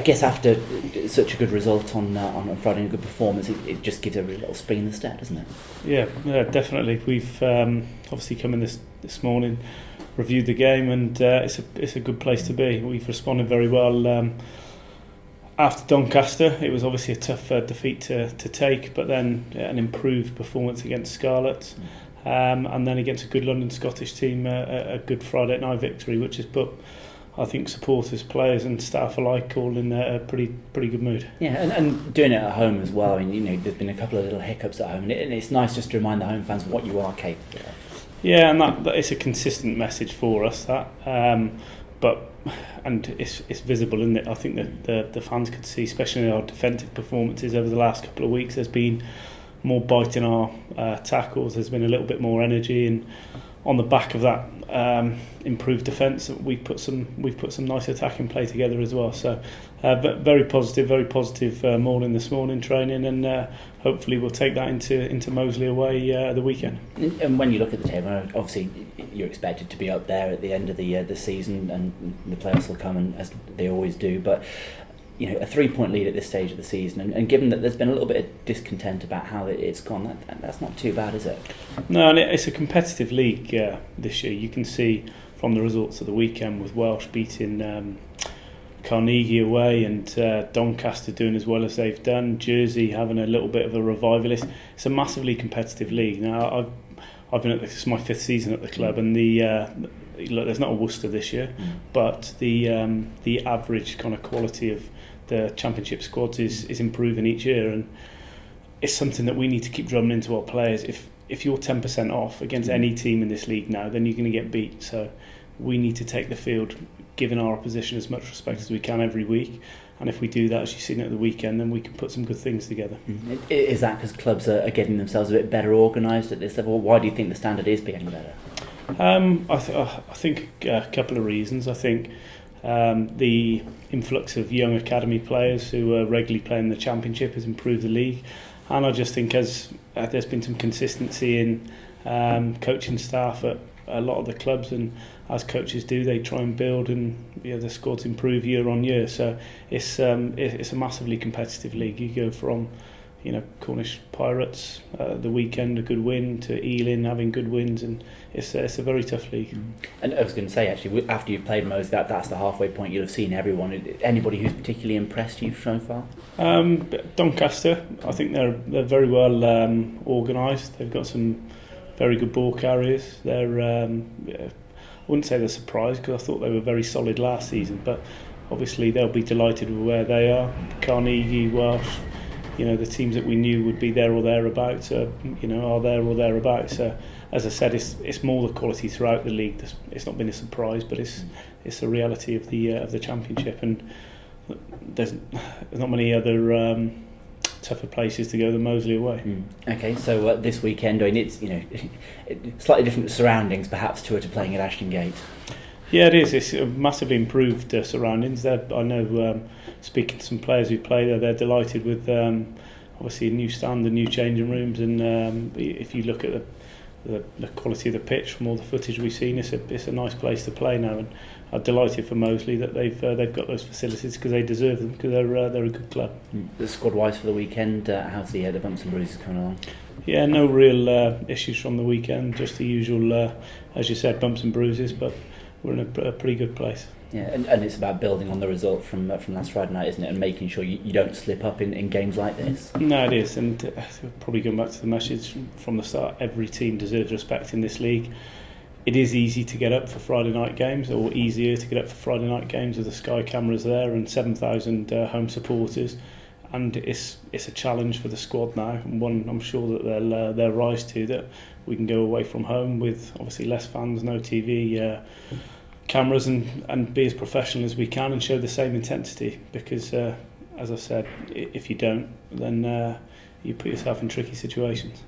I guess after such a good result on Friday and a good performance, it just gives every little spring in the step, doesn't it? Yeah, definitely. We've obviously come in this morning, reviewed the game, and it's a good place to be. We've responded very well. After Doncaster, it was obviously a tough defeat to take, but then an improved performance against Scarlets, and then against a good London Scottish team, a good Friday night victory, which has put, I think, supporters, players and staff alike all in a pretty good mood. Yeah, and doing it at home as well. I mean, there's been a couple of little hiccups at home, and it's nice just to remind the home fans what you are capable of. Yeah, and that it's a consistent message for us, that. And it's visible, isn't it? I think that the fans could see, especially in our defensive performances over the last couple of weeks, there's been more bite in our tackles. There's been a little bit more energy, and on the back of that improved defence, we've put some nice attacking play together as well. So very positive morning this morning training, and hopefully we'll take that into Moseley away the weekend. And when you look at the table, obviously you're expected to be up there at the end of the season, and the playoffs will come, and as they always do. But a 3-point lead at this stage of the season, and given that there's been a little bit of discontent about how it's gone, that's not too bad, is it? No, and it's a competitive league this year. You can see from the results of the weekend, with Welsh beating Carnegie away, and Doncaster doing as well as they've done, Jersey having a little bit of a revival. It's a massively competitive league. Now, I've been this is my 5th season at the club, and look, there's not a Worcester this year, but the average kind of quality of the championship squads is improving each year, and it's something that we need to keep drumming into our players. If you're 10% off against any team in this league now, then you're going to get beat. So we need to take the field, giving our opposition as much respect as we can every week. And if we do that, as you've seen at the weekend, then we can put some good things together. Is that because clubs are getting themselves a bit better organised at this level? Why do you think the standard is getting better? I think a couple of reasons. I think the influx of young academy players who are regularly playing the championship has improved the league, and I just think as there's been some consistency in coaching staff at a lot of the clubs, and as coaches do, they try and build, and the squads improve year on year. So it's a massively competitive league. You go from Cornish Pirates the weekend, a good win, to Ealing having good wins, and it's a very tough league. And I was going to say, actually, after you've played most, that's the halfway point. You'll have seen everyone. Anybody who's particularly impressed you so far? Doncaster, I think they're very well organised. They've got some very good ball carriers. They're I wouldn't say they're surprised, because I thought they were very solid last season, but obviously they'll be delighted with where they are. Carnegie, Welsh, the teams that we knew would be there or thereabouts, are there or thereabouts. So, as I said, it's more the quality throughout the league. It's not been a surprise, but it's a reality of the championship, and there's not many other tougher places to go than Moseley away. Okay, so this weekend, I mean, it's slightly different surroundings perhaps to playing at Ashton Gate. Yeah, it is. It's massively improved surroundings. I know, speaking to some players who play there, they're delighted with obviously a new stand, the new changing rooms, and if you look at the quality of the pitch from all the footage we've seen, it's a nice place to play now, and I'm delighted for Moseley that they've got those facilities, because they deserve them, because they're a good club. The squad wise for the weekend, how's the bumps and bruises coming along? Yeah, no real issues from the weekend, just the usual, as you said, bumps and bruises, but we're in a pretty good place. Yeah, and it's about building on the result from last Friday night, isn't it, and making sure you don't slip up in games like this. No, it is, and probably going back to the message from the start, every team deserves respect in this league. It is easy to get up for Friday night games, or easier to get up for Friday night games with the Sky cameras there and 7,000 home supporters, and it's a challenge for the squad now, and one I'm sure that they'll rise to, that we can go away from home with obviously less fans, no TV cameras, and be as professional as we can and show the same intensity, because as I said, if you don't, then you put yourself in tricky situations.